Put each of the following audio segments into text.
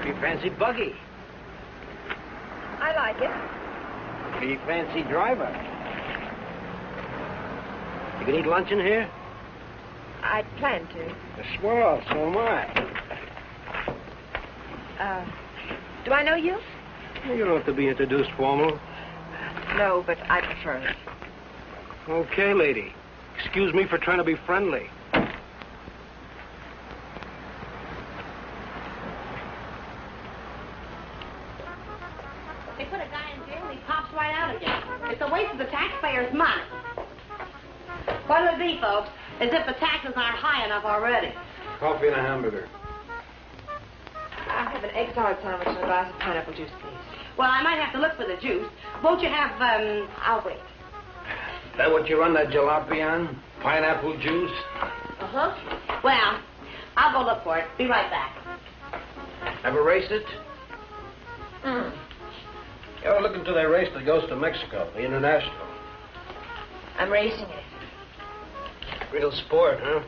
Pretty fancy buggy. I like it. Pretty fancy driver. You can eat lunch in here? I plan to. Swell, so am I. Do I know you? You don't have to be introduced formal. No, but I prefer it. Okay, lady. Excuse me for trying to be friendly. They put a guy in jail and he pops right out again. It's a waste of the taxpayers' money. What'll it be, folks? As if the taxes aren't high enough already. Coffee and a hamburger. I'll have an egg salad sandwich and a glass of pineapple juice, please. Well, I might have to look for the juice. Won't you have, I'll wait. Is that what you run that jalopy on? Pineapple juice? Uh-huh. Well, I'll go look for it. Be right back. Ever race it? Mm. You ever look into that race that goes to Mexico, the International? I'm racing it. Real sport, huh?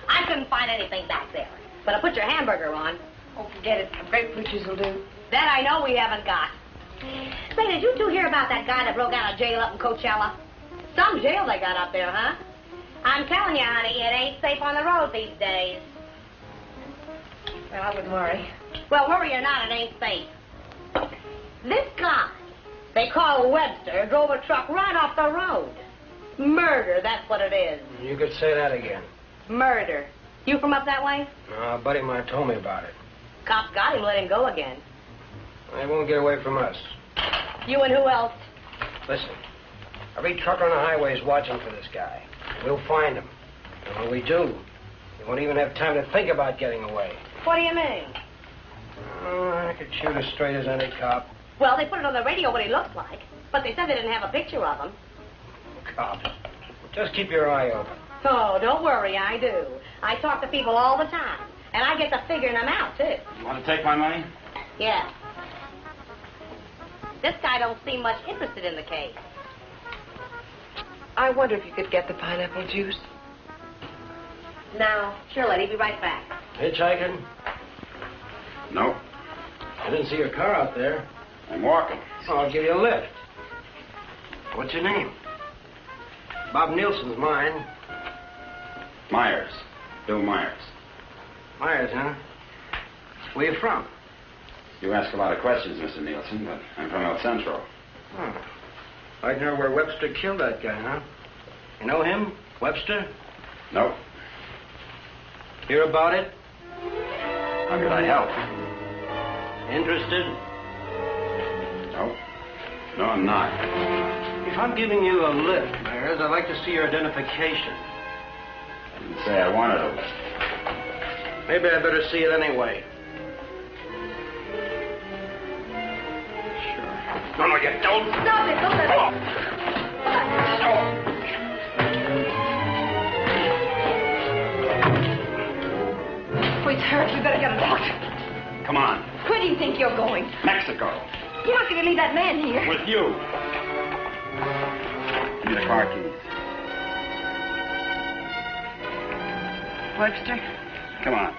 I couldn't find anything back there. But I'll put your hamburger on. Oh, forget it. Grapefruit juice will do. That I know we haven't got. Say, did you two hear about that guy that broke out of jail up in Coachella? Some jail they got up there, huh? I'm telling you, honey, it ain't safe on the road these days. Well, I wouldn't worry. Well, worry or not, it ain't safe. This guy, they call Webster, drove a truck right off the road. Murder, that's what it is. You could say that again. Murder. You from up that way? No, a buddy of mine told me about it. Cops got him, let him go again. They won't get away from us. You and who else? Listen, every trucker on the highway is watching for this guy. We'll find him. And when we do, he won't even have time to think about getting away. What do you mean? Oh, I could shoot as straight as any cop. Well, they put it on the radio what he looks like, but they said they didn't have a picture of him. Cop. Just keep your eye open. Oh, don't worry, I do. I talk to people all the time, and I get to figuring them out, too. You want to take my money? Yeah. This guy don't seem much interested in the case. I wonder if you could get the pineapple juice. Now, sure, lady, be right back. Hitchhiking? No. I didn't see your car out there. I'm walking. Oh, I'll give you a lift. What's your name? Bob Nielsen's mine. Myers. Bill Myers. Myers, huh? Where you from? You ask a lot of questions, Mr. Nielsen, but I'm from El Centro. Oh. I'd know where Webster killed that guy, huh? You know him? Webster? No. Hear about it? How could I help? Interested? No. No, I'm not. If I'm giving you a lift, Myers, I'd like to see your identification. I didn't say I wanted a lift. Maybe I better see it anyway. Sure. No, you don't. Stop it, don't let Oh. Oh, he's hurt. We better get a doctor. Come on. Where do you think you're going? Mexico. You're not going to leave that man here. With you. Give me the car keys. Webster? Come on.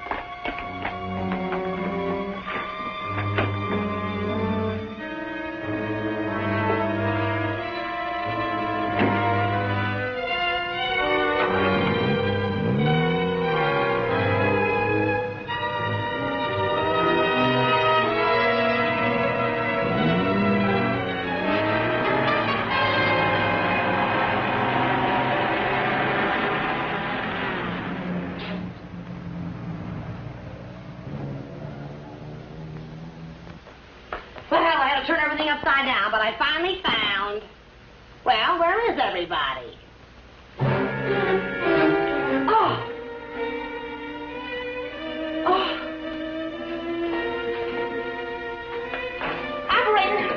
Turn everything upside down, but I finally found... Well, where is everybody? Oh! Oh! Operator!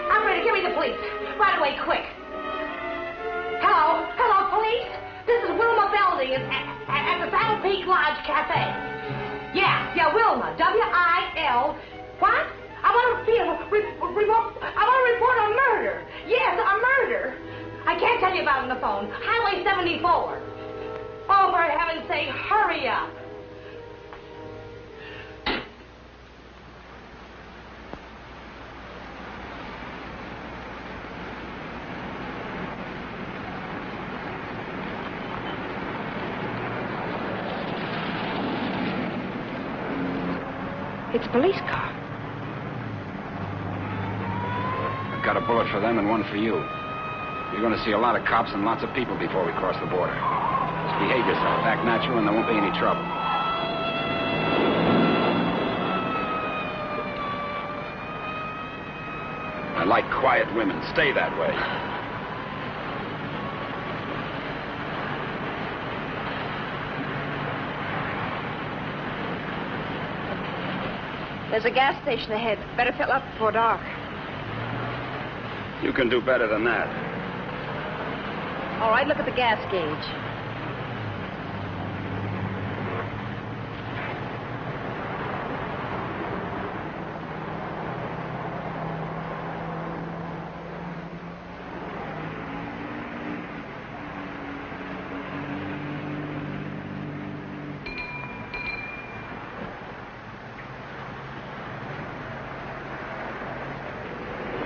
Operator, give me the police. Right away, quick. Hello? Hello, police? This is Wilma Belding at the Saddle Peak Lodge Cafe. Yeah, Wilma. W-I-L... What? I want to report a murder. Yes, a murder. I can't tell you about it on the phone. Highway 74. Oh, for heaven's sake, hurry up. It's a police car. I've got a bullet for them and one for you. You're going to see a lot of cops and lots of people before we cross the border. Just behave yourself, act natural, and there won't be any trouble. I like quiet women. Stay that way. There's a gas station ahead. Better fill up before dark. You can do better than that. All right, look at the gas gauge.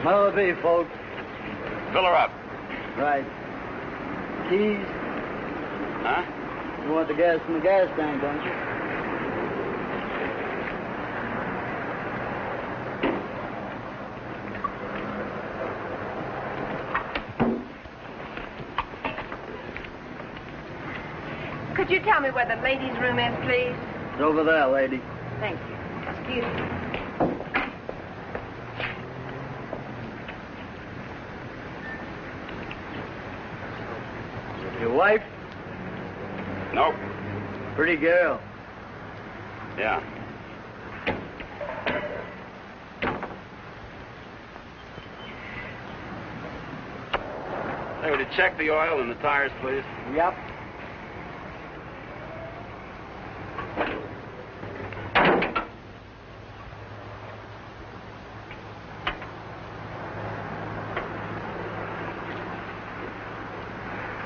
What'll it be, folks? Fill her up. Right. Keys? Huh? You want the gas from the gas tank, don't you? Could you tell me where the ladies' room is, please? It's over there, lady. Thank you. Excuse me. Your wife? Nope. Pretty girl. Yeah. Hey, would you check the oil and the tires, please? Yep.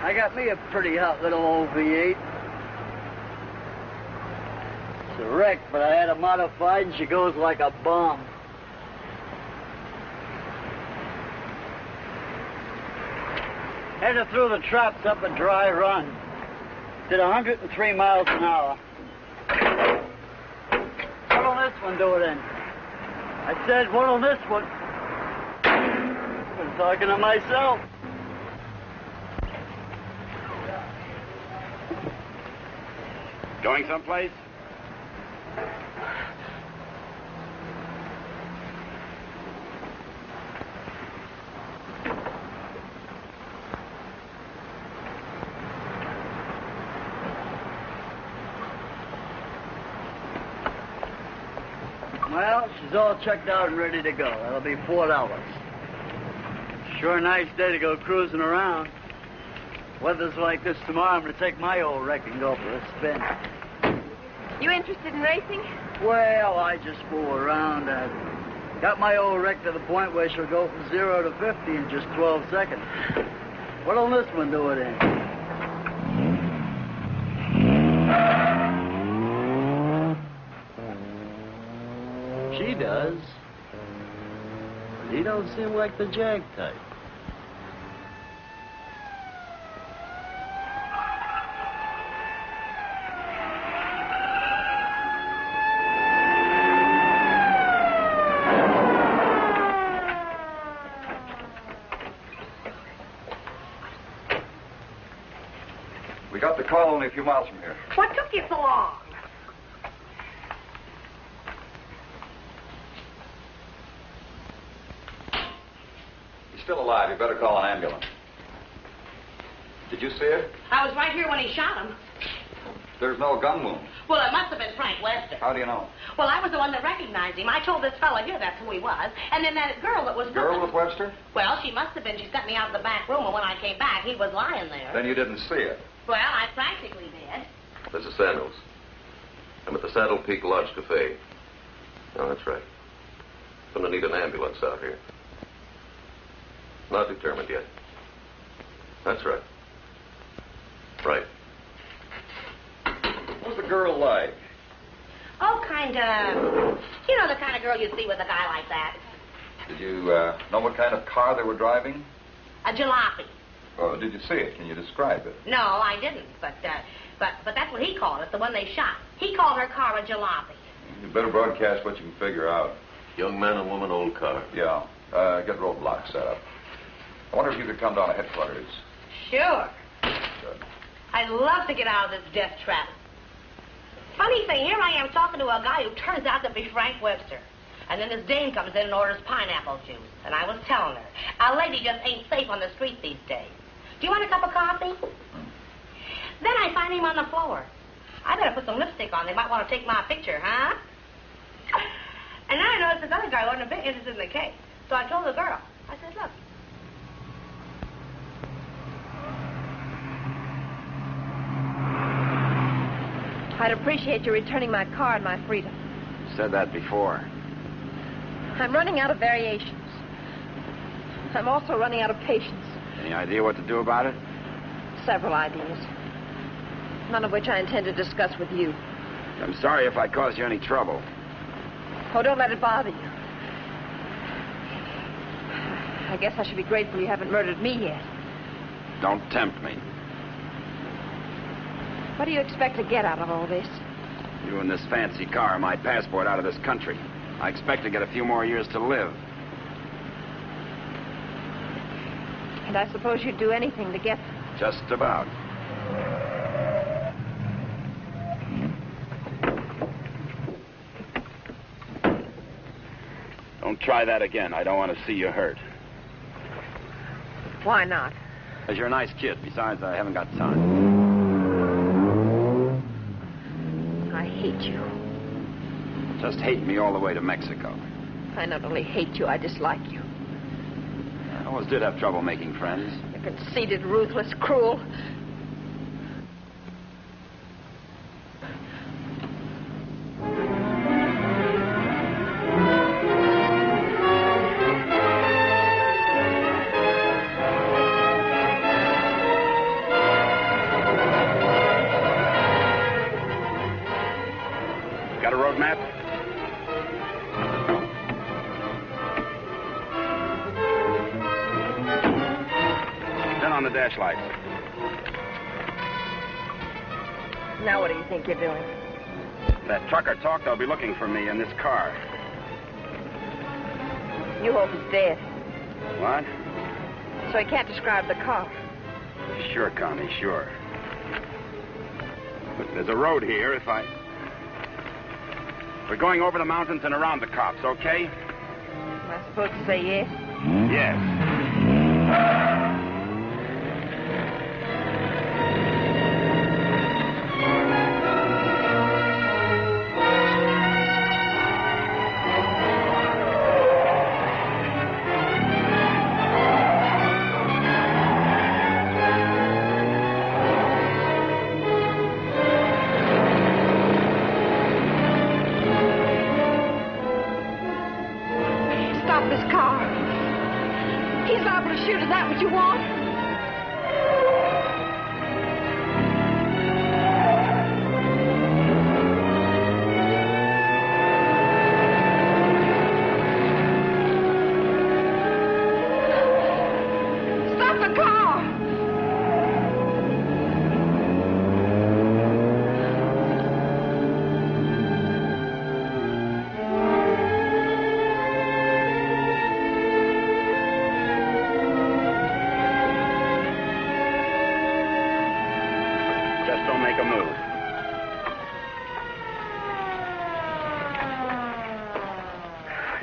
I got me a pretty hot little old V8. It's a wreck, but I had it modified and she goes like a bomb. Headed through the traps up a dry run. Did 103 miles an hour. What'll this one do it in? I said, what'll this one? I'm talking to myself. Going someplace? Well, she's all checked out and ready to go. That'll be $4. Sure nice day to go cruising around. Weather's like this tomorrow, I'm going to take my old wreck and go for a spin. You interested in racing? Well, I just fool around. Got my old wreck to the point where she'll go from 0 to 50 in just 12 seconds. What'll this one do it in? She does. But he don't seem like the jag type. We got the call only a few miles from here. What took you so long? He's still alive. You better call an ambulance. Did you see it? I was right here when he shot him. There's no gun wound. Well, it must have been Frank Webster. How do you know? Well, I was the one that recognized him. I told this fellow here that's who he was. And then that girl that was with Girl him. with Webster? Well, she must have been. She sent me out of the back room, and when I came back, he was lying there. Then you didn't see it. Well, I practically did. This is Sandals. I'm at the Saddle Peak Lodge Cafe. Oh, that's right. Gonna need an ambulance out here. Not determined yet. That's right. Right. What's the girl like? Oh, kind of. You know the kind of girl you see with a guy like that. Did you know what kind of car they were driving? A jalopy. Oh, did you see it? Can you describe it? No, I didn't. But that's what he called it, the one they shot. He called her car a jalopy. You better broadcast what you can figure out. Young man and woman, old car. Yeah. Get roadblocks set up. I wonder if you could come down to headquarters. Sure. Good. I'd love to get out of this death trap. Funny thing, here I am talking to a guy who turns out to be Frank Webster. And then this dame comes in and orders pineapple juice. And I was telling her, a lady just ain't safe on the street these days. Do you want a cup of coffee? Then I find him on the floor. I better put some lipstick on. They might want to take my picture, huh? And then I noticed this other guy wasn't a bit interested in the case. So I told the girl. I said, look. I'd appreciate you returning my car and my freedom. Said that before. I'm running out of variations. I'm also running out of patience. Any idea what to do about it? Several ideas. None of which I intend to discuss with you. I'm sorry if I caused you any trouble. Oh, don't let it bother you. I guess I should be grateful you haven't murdered me yet. Don't tempt me. What do you expect to get out of all this? You and this fancy car are my passport out of this country. I expect to get a few more years to live. And I suppose you'd do anything to get them. Just about. Don't try that again. I don't want to see you hurt. Why not? Because you're a nice kid. Besides, I haven't got time. I hate you. Just hate me all the way to Mexico. I not only hate you, I dislike you. I always did have trouble making friends. You're conceited, ruthless, cruel. Got a road map? Turn on the dash lights. Now what do you think you're doing? If that trucker talked, they'll be looking for me in this car. You hope he's dead. What? So he can't describe the car. Sure, Connie, sure. But there's a road here We're going over the mountains and around the cops, okay? Am I supposed to say yes? Yes. Stop this car. He's liable to shoot. Is that what you want? Stop the car! Just don't make a move.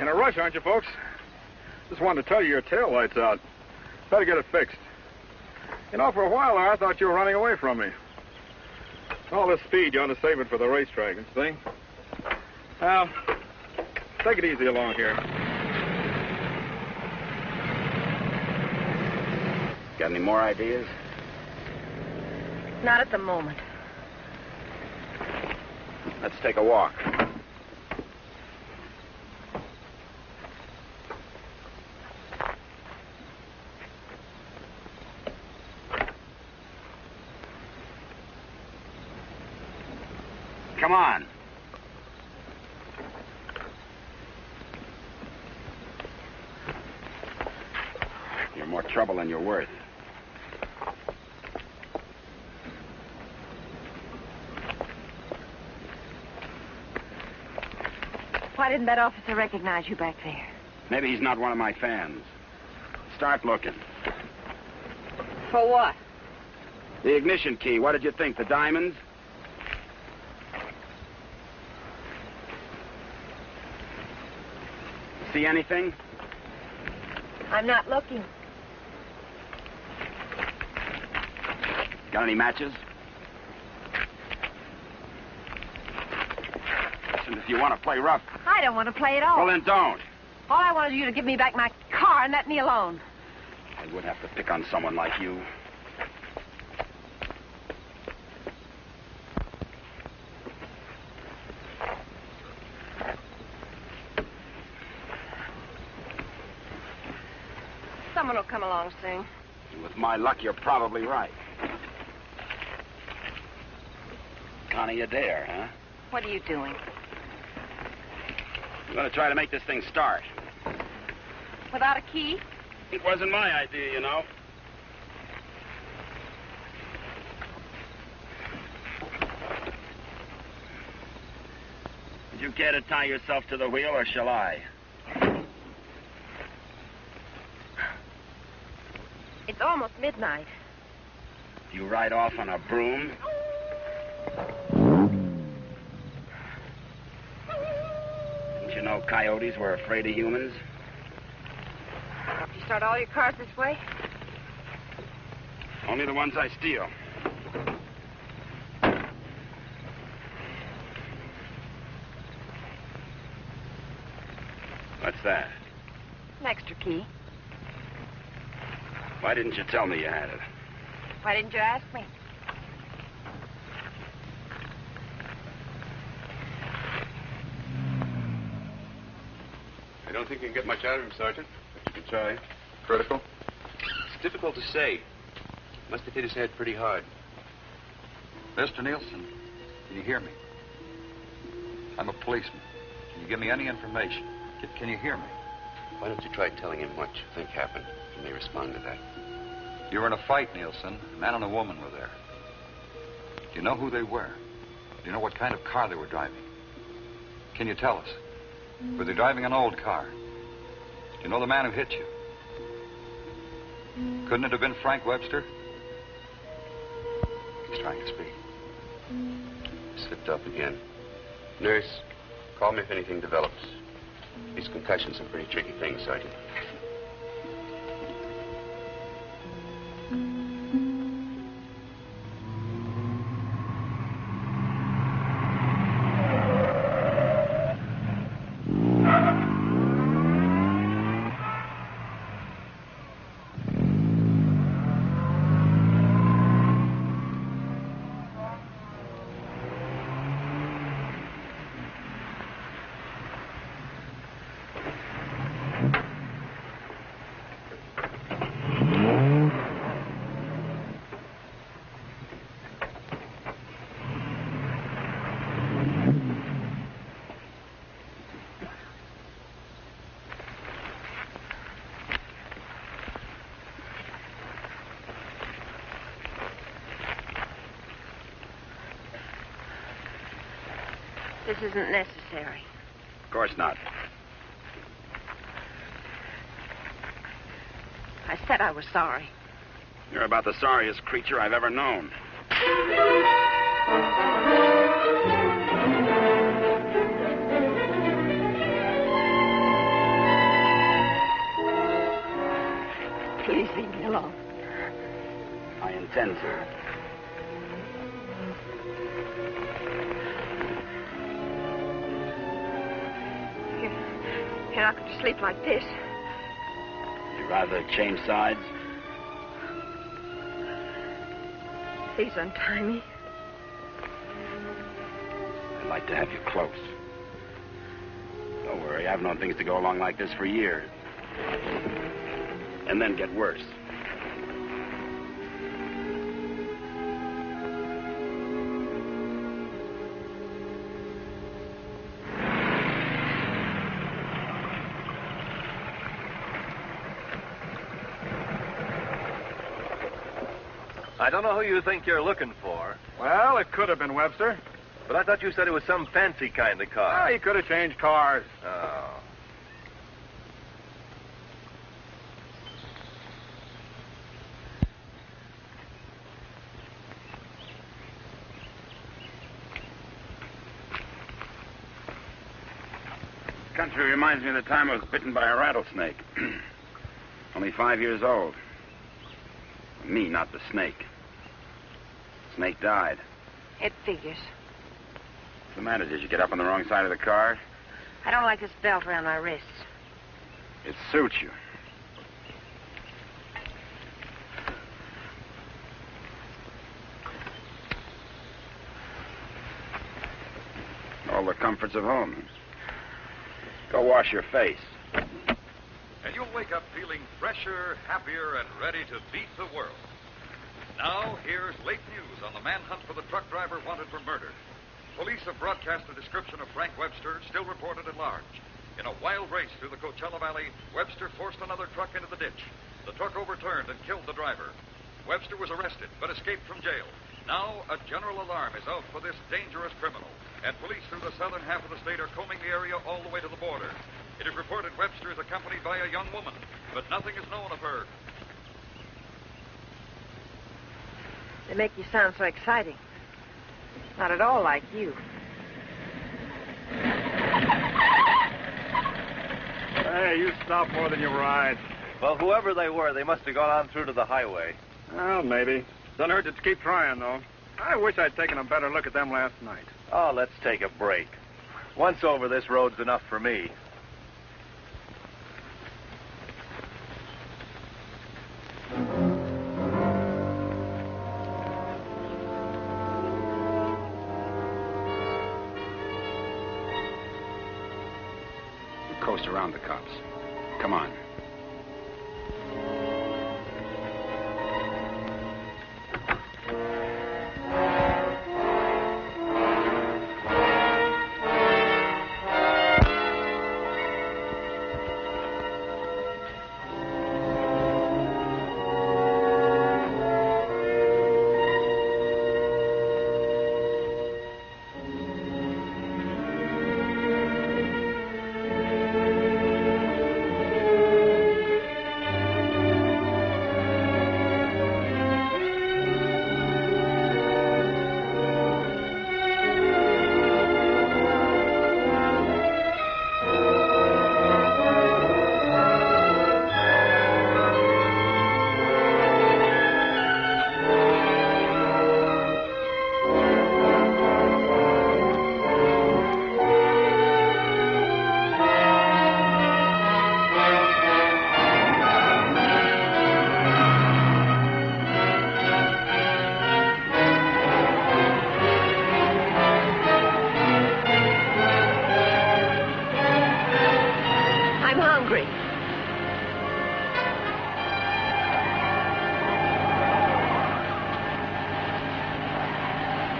In a rush, aren't you, folks? Just wanted to tell you your tail light's out. Better get it fixed. You know, for a while there, I thought you were running away from me. All this speed, you ought to save it for the racetrack, you see? Now, take it easy along here. Got any more ideas? Not at the moment. Let's take a walk. Come on. You're more trouble than you're worth. Why didn't that officer recognize you back there? Maybe he's not one of my fans. Start looking. For what? The ignition key, what did you think? The diamonds? See anything? I'm not looking. Got any matches? Listen, if you want to play rough... I don't want to play at all. Well, then don't. All I wanted you to give me back my car and let me alone. I would have to pick on someone like you. Someone will come along soon. And with my luck, you're probably right. Connie Adair, huh? What are you doing? I'm going to try to make this thing start. Without a key? It wasn't my idea, you know. Did you care to tie yourself to the wheel, or shall I? It's almost midnight. You ride off on a broom? Didn't you know coyotes were afraid of humans? You start all your cars this way? Only the ones I steal. What's that? An extra key. Why didn't you tell me you had it? Why didn't you ask me? I don't think you can get much out of him, Sergeant, but you can try. Critical? It's difficult to say. Must have hit his head pretty hard. Mr. Nielsen, can you hear me? I'm a policeman. Can you give me any information? Can you hear me? Why don't you try telling him what you think happened? He may respond to that. You were in a fight, Nielsen. A man and a woman were there. Do you know who they were? Do you know what kind of car they were driving? Can you tell us? Were they driving an old car? Do you know the man who hit you? Couldn't it have been Frank Webster? He's trying to speak. Slipped up again. Nurse, call me if anything develops. These concussions are pretty tricky things, Sergeant. This isn't necessary. Of course not. I said I was sorry. You're about the sorriest creature I've ever known. Please leave me alone. I intend to. You're not going to sleep like this. You'd rather change sides? Please untie me. I'd like to have you close. Don't worry, I've known things to go along like this for years. And then get worse. I don't know who you think you're looking for. Well, it could have been Webster. But I thought you said it was some fancy kind of car. Oh, he could have changed cars. Oh. Country reminds me of the time I was bitten by a rattlesnake. Only 5 years old. Me, not the snake. Snake died. It figures. What's the matter? Did you get up on the wrong side of the car? I don't like this belt around my wrists. It suits you. All the comforts of home. Go wash your face. And you'll wake up feeling fresher, happier, and ready to beat the world. Now, here's late news on the manhunt for the truck driver wanted for murder. Police have broadcast a description of Frank Webster, still reported at large. In a wild race through the Coachella Valley, Webster forced another truck into the ditch. The truck overturned and killed the driver. Webster was arrested, but escaped from jail. Now, a general alarm is out for this dangerous criminal, and police through the southern half of the state are combing the area all the way to the border. It is reported Webster is accompanied by a young woman, but nothing is known of her. They make you sound so exciting. Not at all like you. Hey, you stop more than you ride. Well, whoever they were, they must have gone on through to the highway. Well, maybe. Doesn't hurt to keep trying, though. I wish I'd taken a better look at them last night. Oh, let's take a break. Once over, this road's enough for me. Coast around the cops. Come on.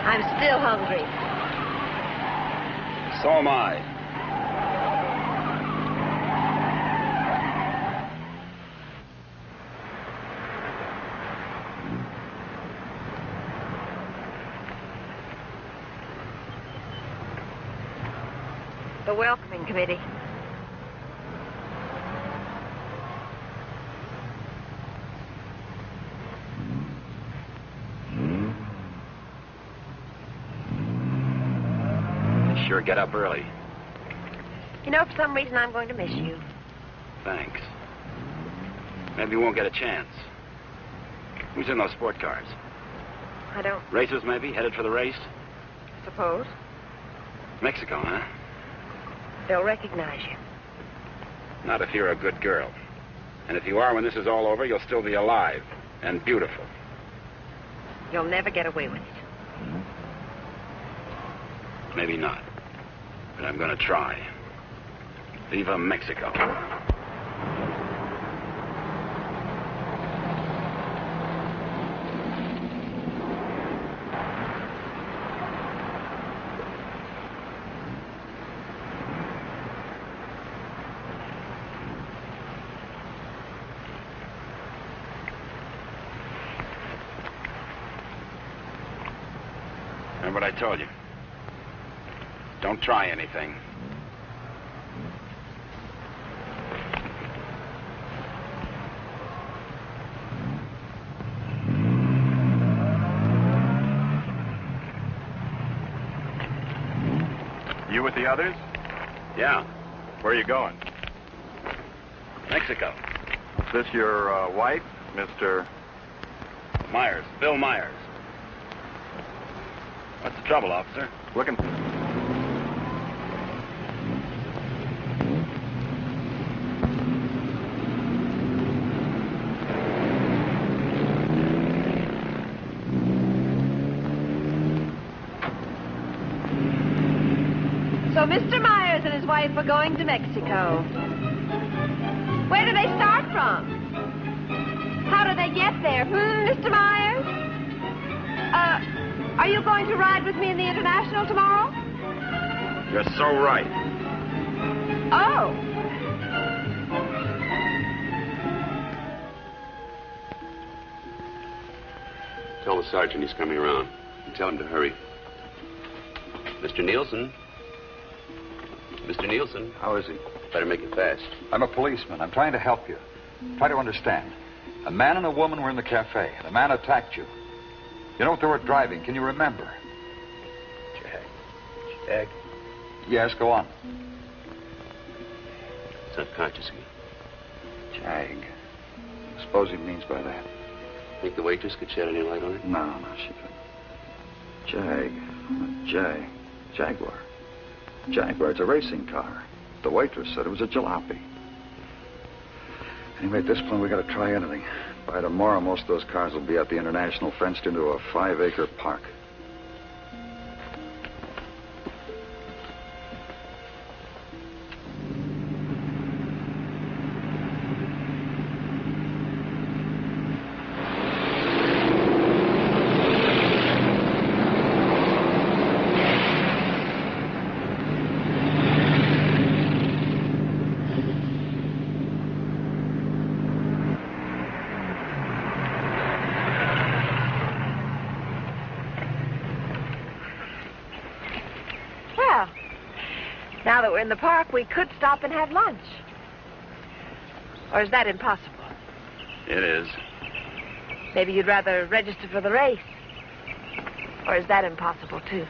I'm still hungry. So am I. The welcoming committee. Sure get up early. You know, for some reason, I'm going to miss you. Thanks. Maybe you won't get a chance. Who's in those sport cars? I don't Racers, maybe? Headed for the race? suppose. Mexico, huh? They'll recognize you. Not if you're a good girl. And if you are, when this is all over, you'll still be alive and beautiful. You'll never get away with it. Maybe not. But I'm going to try. Viva Mexico. Remember what I told you? Don't try anything. You with the others? Yeah, Where are you going? Mexico. Is this your wife, Mr. Myers, Bill Myers. What's the trouble, officer? Looking? So Mr. Myers and his wife are going to Mexico. Where do they start from? How do they get there, Mr. Myers? Are you going to ride with me in the International tomorrow? You're so right. Oh. Tell the sergeant he's coming around. And tell him to hurry. Mr. Nielsen? Mr. Nielsen? How is he? Better make it fast. I'm a policeman. I'm trying to help you. Try to understand. A man and a woman were in the cafe. The man attacked you. You know what they were driving? Can you remember? Jag. Yes, go on. It's unconscious again. Jag. I suppose he means by that. Think the waitress could shed any light on it? No, she couldn't. Jag. Jaguar. Jaguar, it's a racing car. The waitress said it was a jalopy. Anyway, at this point, we got to try anything. By tomorrow, most of those cars will be at the International, fenced into a 5-acre park. Now that we're in the park, we could stop and have lunch. Or is that impossible? It is. Maybe you'd rather register for the race. Or is that impossible, too?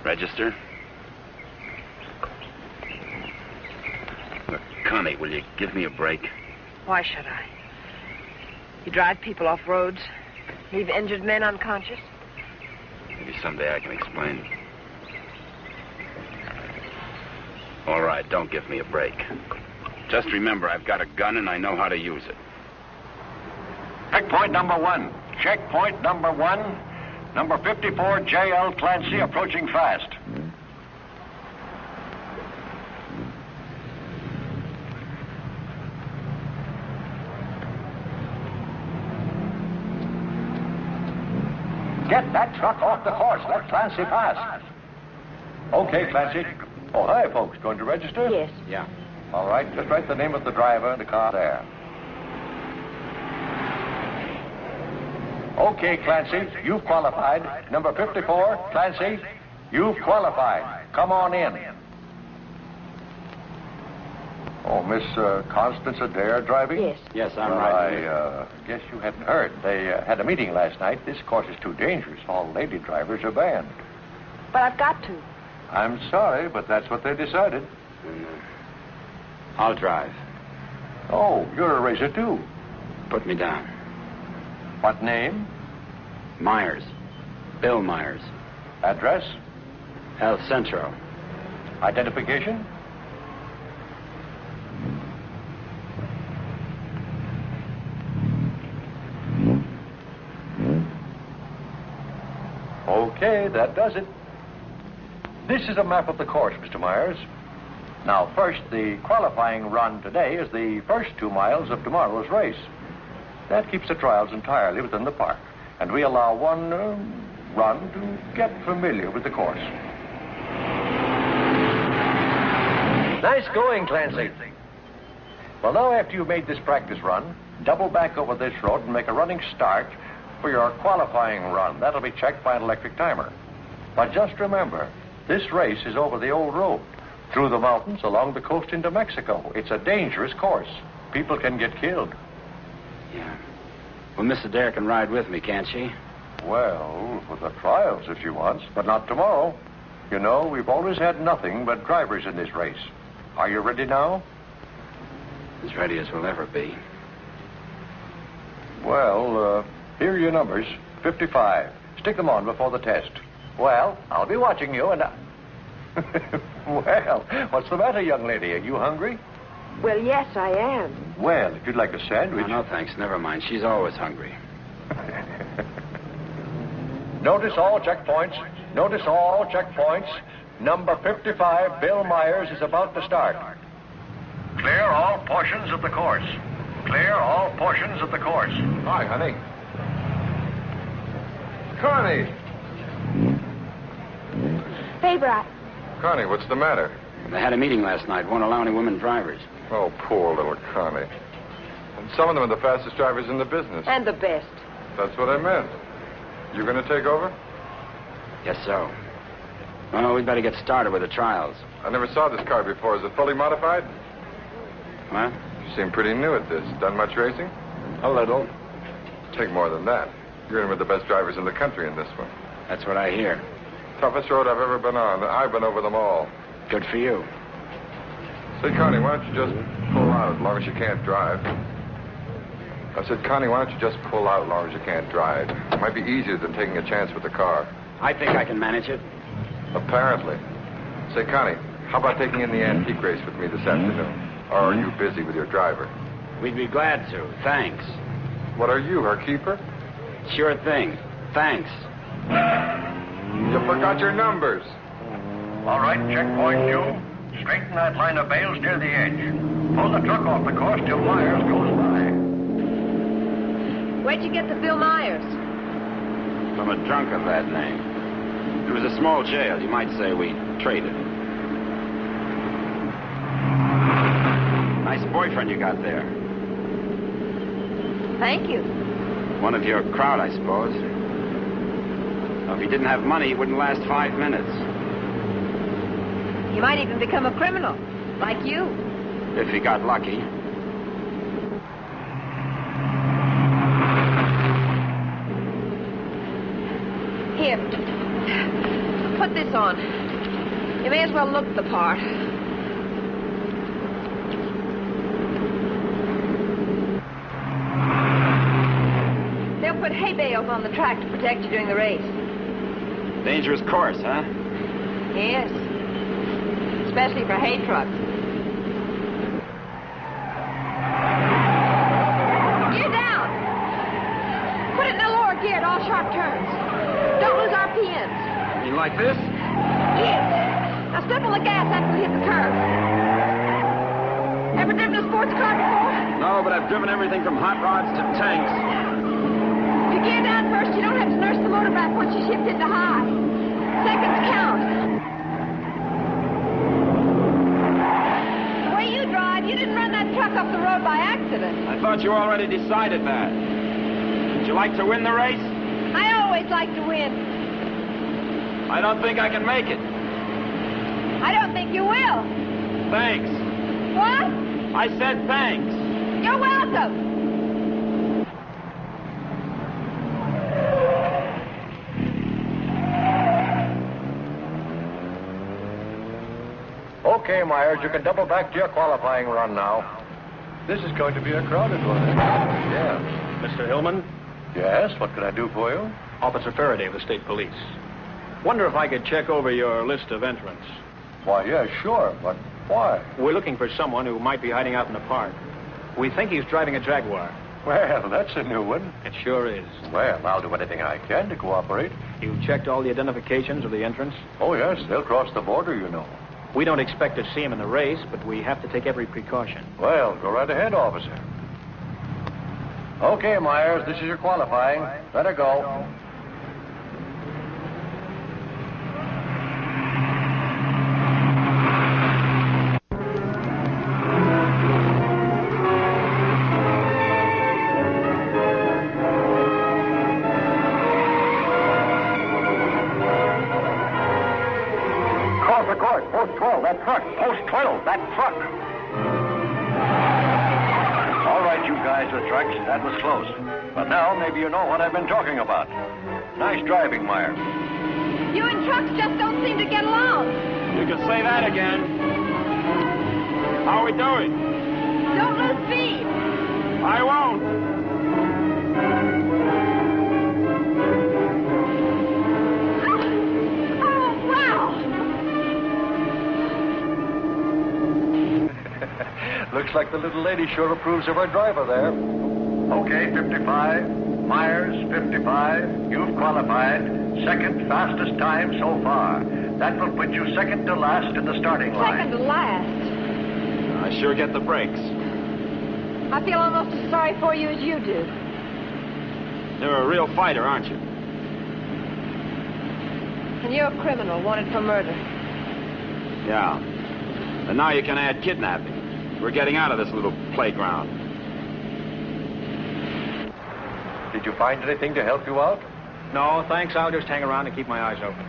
Register? Look, Connie, will you give me a break? Why should I? You drive people off roads, leave injured men unconscious. Maybe someday I can explain. All right, don't give me a break. Just remember, I've got a gun and I know how to use it. Checkpoint number 1. Checkpoint number 1. Number 54, J.L. Clancy, approaching fast. Get that truck off the course. Let Clancy pass. Okay, Clancy. Oh, hi, folks. Going to register? Yes. Yeah. All right. Just write the name of the driver and the car there. Okay, Clancy. You've qualified. Number 54, Clancy. You've qualified. Come on in. Oh, Miss Constance Adair driving? Yes. Yes, I'm right. I guess you hadn't heard. They had a meeting last night. This course is too dangerous. All lady drivers are banned. But I've got to. I'm sorry, but that's what they decided. I'll drive. Oh, you're a racer, too. Put me down. What name? Myers. Bill Myers. Address? El Centro. Identification? Okay, that does it. This is a map of the course, Mr. Myers. Now, first, the qualifying run today is the first 2 miles of tomorrow's race. That keeps the trials entirely within the park, and we allow one run to get familiar with the course. Nice going, Clancy. Well, now, after you've made this practice run, double back over this road and make a running start for your qualifying run. That'll be checked by an electric timer. But just remember, This race is over the old road, through the mountains, along the coast into Mexico. It's a dangerous course. People can get killed. Yeah. Well, Miss Adair can ride with me, can't she? Well, for the trials if she wants, but not tomorrow. You know, we've always had nothing but drivers in this race. Are you ready now? As ready as we'll ever be. Well, here are your numbers. 55. Stick them on before the test. Well, I'll be watching you and Well, what's the matter, young lady? Are you hungry? Well, yes, I am. Well, if you'd like a sandwich... No, thanks. Never mind. She's always hungry. Notice all checkpoints. Notice all checkpoints. Number 55, Bill Myers, is about to start. Clear all portions of the course. Clear all portions of the course. Hi, honey. Connie! Favorite. Connie, what's the matter? They had a meeting last night. Won't allow any women drivers. Oh, poor little Connie. And some of them are the fastest drivers in the business. And the best. That's what I meant. You going to take over? Guess so. Well, we'd better get started with the trials. I never saw this car before. Is it fully modified? What? You seem pretty new at this. Done much racing? A little. Take more than that. You're in with the best drivers in the country in this one. That's what I hear. Toughest road I've ever been on. I've been over them all. Good for you. Say, Connie, why don't you just pull out as long as you can't drive? I said, Connie, why don't you just pull out as long as you can't drive? It might be easier than taking a chance with the car. I think I can manage it. Apparently. Say, Connie, how about taking in the antique race with me this afternoon? Or are you busy with your driver? We'd be glad to. Thanks. What are you, her keeper? Sure thing. Thanks. You forgot your numbers. All right, checkpoint 2. Straighten that line of bales near the edge. Pull the truck off the course till Myers goes by. Where'd you get the Bill Myers? From a drunk of that name. It was a small jail. You might say we traded. Nice boyfriend you got there. Thank you. One of your crowd, I suppose. Well, if he didn't have money, he wouldn't last 5 minutes. He might even become a criminal, like you. If he got lucky. Here. Put this on. You may as well look the part. They'll put hay bales on the track to protect you during the race. Dangerous course, huh? Yes. Especially for hay trucks. Gear down. Put it in the lower gear at all sharp turns. Don't lose RPMs. You like this? Yes. Now step on the gas after we hit the curve. Ever driven a sports car before? No, but I've driven everything from hot rods to tanks. If you gear down first, you don't have to nurse the motor back once you shift into high. Seconds count. The way you drive, you didn't run that truck up the road by accident. I thought you already decided that. Would you like to win the race? I always like to win. I don't think I can make it. I don't think you will. Thanks. What? I said thanks. You're welcome. Okay, Myers, you can double back to your qualifying run now. This is going to be a crowded one. Yeah. Mr. Hillman? Yes, what can I do for you? Officer Faraday of the State Police. Wonder if I could check over your list of entrants. Why, yeah, sure, but why? We're looking for someone who might be hiding out in the park. We think he's driving a Jaguar. Well, that's a new one. It sure is. Well, I'll do anything I can to cooperate. You've checked all the identifications of the entrants? Oh, yes, they'll cross the border, you know. We don't expect to see him in the race, but we have to take every precaution. Well, go right ahead, officer. Okay, Myers, this is your qualifying. Let her go. that truck. All right, you guys with trucks, that was close. But now maybe you know what I've been talking about. Nice driving, Myers. You and trucks just don't seem to get along. You can say that again. How are we doing? Don't lose speed. I won't. Oh, wow. Looks like the little lady sure approves of her driver there. Okay, 55. Myers, 55. You've qualified. Second fastest time so far. That will put you second to last in the starting line. Second to last. I sure get the breaks. I feel almost as sorry for you as you do. You're a real fighter, aren't you? And you're a criminal wanted for murder. Yeah. And now you can add kidnapping. We're getting out of this little playground. Did you find anything to help you out? No, thanks. I'll just hang around and keep my eyes open.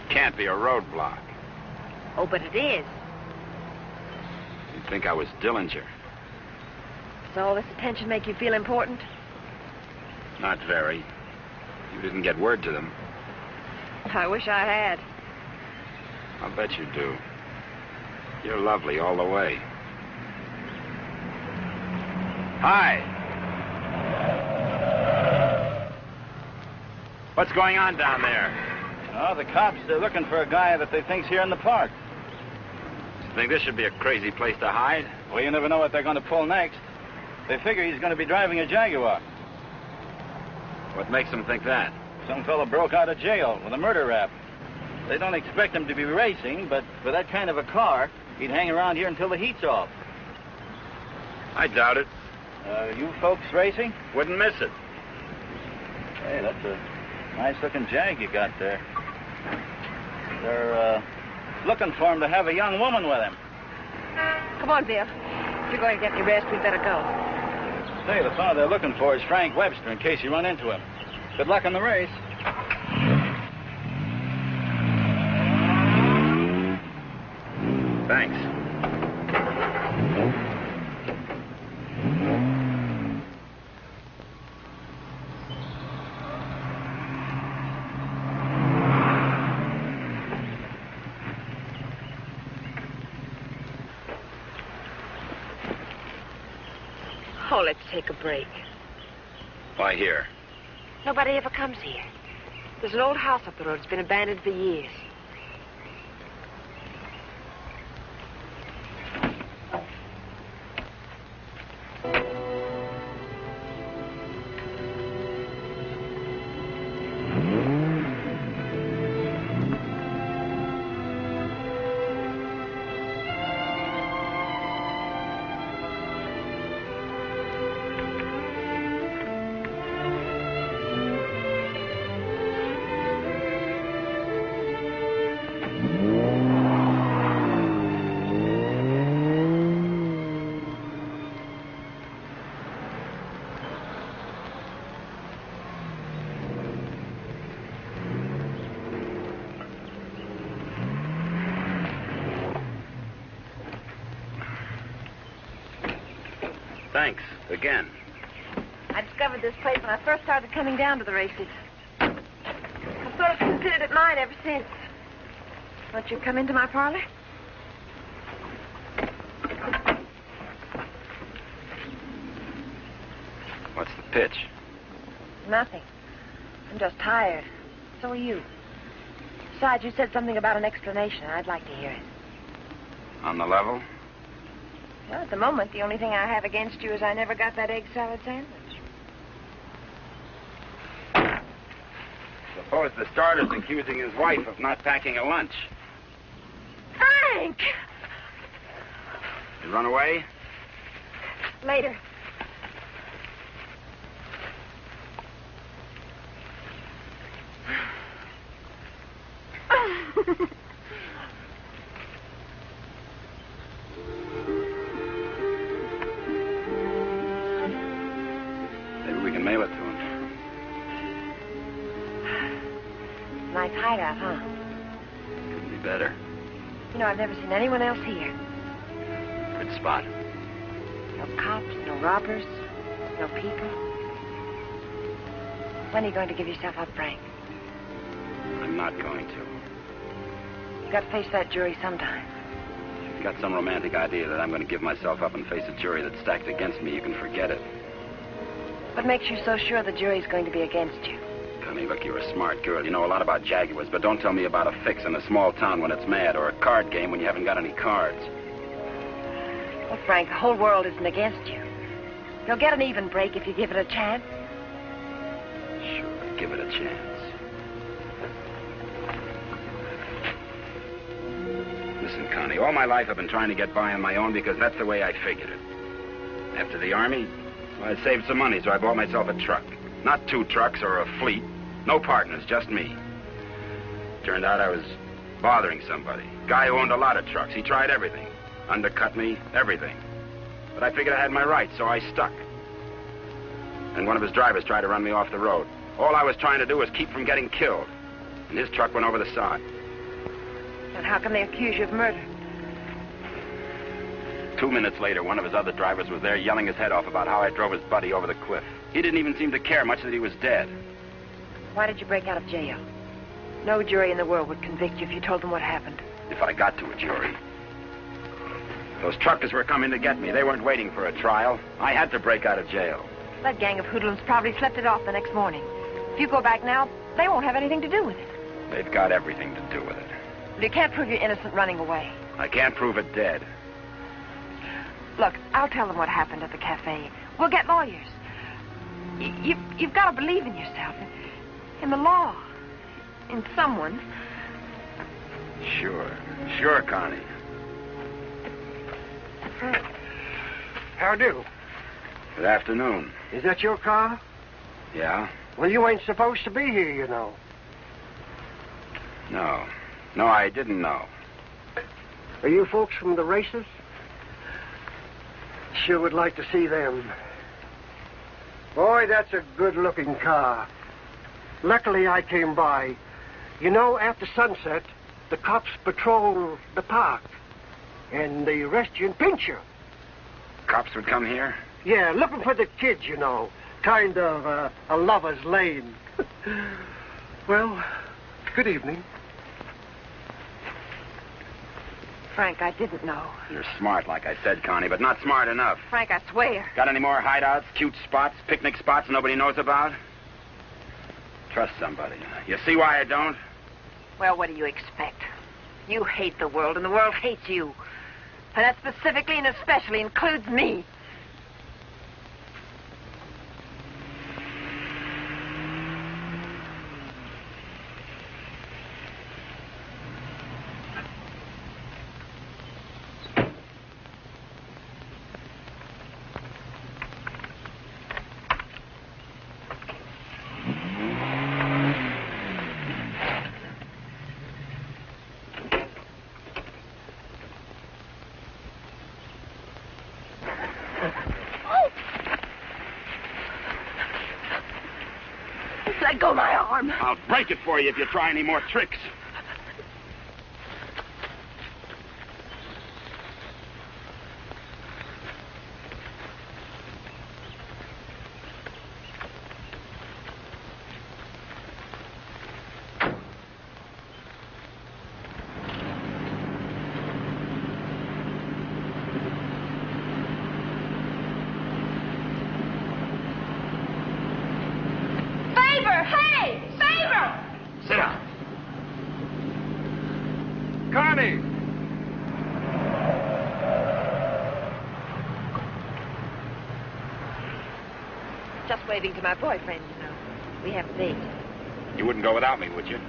Can't be a roadblock. Oh, but it is. You'd think I was Dillinger. Does all this attention make you feel important? Not very. You didn't get word to them. I wish I had. I'll bet you do. You're lovely all the way. Hi. What's going on down there? Oh, the cops, they're looking for a guy that they think's here in the park. You think this should be a crazy place to hide? Well, you never know what they're going to pull next. They figure he's going to be driving a Jaguar. What makes them think that? Some fellow broke out of jail with a murder rap. They don't expect him to be racing, but for that kind of a car, he'd hang around here until the heat's off. I doubt it. You folks racing? Wouldn't miss it. Hey, that's a nice-looking Jag you got there. They're looking for him to have a young woman with him. Come on, Bill. If you're going to get any rest, we'd better go. Say, the fellow they're looking for is Frank Webster, in case you run into him. Good luck in the race. Thanks. Oh, let's take a break. Why here? Nobody ever comes here. There's an old house up the road. It's been abandoned for years. Thanks. Again. I discovered this place when I first started coming down to the races. I've sort of considered it mine ever since. Won't you come into my parlor? What's the pitch? Nothing. I'm just tired. So are you. Besides, you said something about an explanation. I'd like to hear it. On the level? Well, at the moment, the only thing I have against you is I never got that egg salad sandwich. Suppose the starter's accusing his wife of not packing a lunch. Frank! You run away? Later. out, huh? Couldn't be better. You know, I've never seen anyone else here. Good spot. No cops, no robbers, no people. When are you going to give yourself up, Frank? I'm not going to. You've got to face that jury sometime. If you've got some romantic idea that I'm going to give myself up and face a jury that's stacked against me, you can forget it. What makes you so sure the jury's going to be against you? Connie, look, you're a smart girl. You know a lot about Jaguars, but don't tell me about a fix in a small town when it's mad or a card game when you haven't got any cards. Well, Frank, the whole world isn't against you. You'll get an even break if you give it a chance. Sure, give it a chance. Listen, Connie, all my life I've been trying to get by on my own because that's the way I figured it. After the Army, well, I saved some money, so I bought myself a truck. Not 2 trucks or a fleet. No partners, just me. Turned out I was bothering somebody. Guy who owned a lot of trucks. He tried everything. Undercut me, everything. But I figured I had my rights, so I stuck. And one of his drivers tried to run me off the road. All I was trying to do was keep from getting killed. And his truck went over the side. And how can they accuse you of murder? 2 minutes later, one of his other drivers was there yelling his head off about how I drove his buddy over the cliff. He didn't even seem to care much that he was dead. Why did you break out of jail? No jury in the world would convict you if you told them what happened. If I got to a jury. Those truckers were coming to get me. They weren't waiting for a trial. I had to break out of jail. That gang of hoodlums probably slept it off the next morning. If you go back now, they won't have anything to do with it. They've got everything to do with it. You can't prove you're innocent running away. I can't prove it dead. Look, I'll tell them what happened at the cafe. We'll get lawyers. You've got to believe in yourself, in the law, in someone. Sure, Connie. How do? Good afternoon. Is that your car? Yeah? Well, you ain't supposed to be here, you know. No, I didn't know. Are you folks from the races? Sure would like to see them. Boy, that's a good-looking car. Luckily, I came by. You know, after sunset, the cops patrol the park. And they arrest you and pinch you. Cops would come here? Yeah, looking for the kids, you know. Kind of a lover's lane. Well, good evening. Frank, I didn't know. You're smart, like I said, Connie, but not smart enough. Frank, I swear. Got any more hideouts, cute spots, picnic spots nobody knows about? Trust somebody. You see why I don't? Well, what do you expect? You hate the world, and the world hates you. And that specifically and especially includes me. Let go my arm. I'll break it for you if you try any more tricks. Sit down. Connie! Just waving to my boyfriend, you know. We have a date. You wouldn't go without me, would you?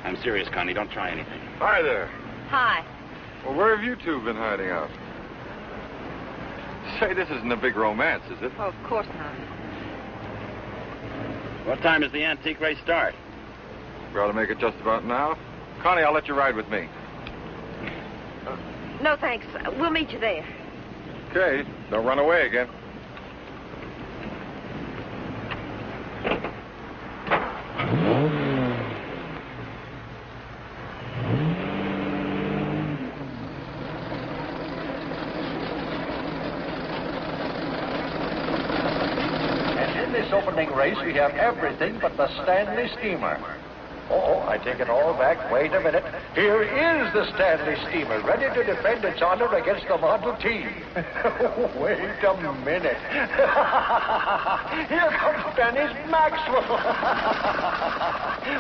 I'm serious, Connie. Don't try anything. Hi there. Hi. Well, where have you two been hiding out? Say, this isn't a big romance, is it? Oh, of course not. What time does the antique race start? We ought to make it just about now. Connie, I'll let you ride with me. No, thanks. We'll meet you there. Okay, don't run away again. opening race, we have everything but the Stanley steamer. Oh, I take it all back. Wait a minute. Here is the Stanley steamer, ready to defend its honor against the Model T. Wait a minute. Here comes Dennis Maxwell.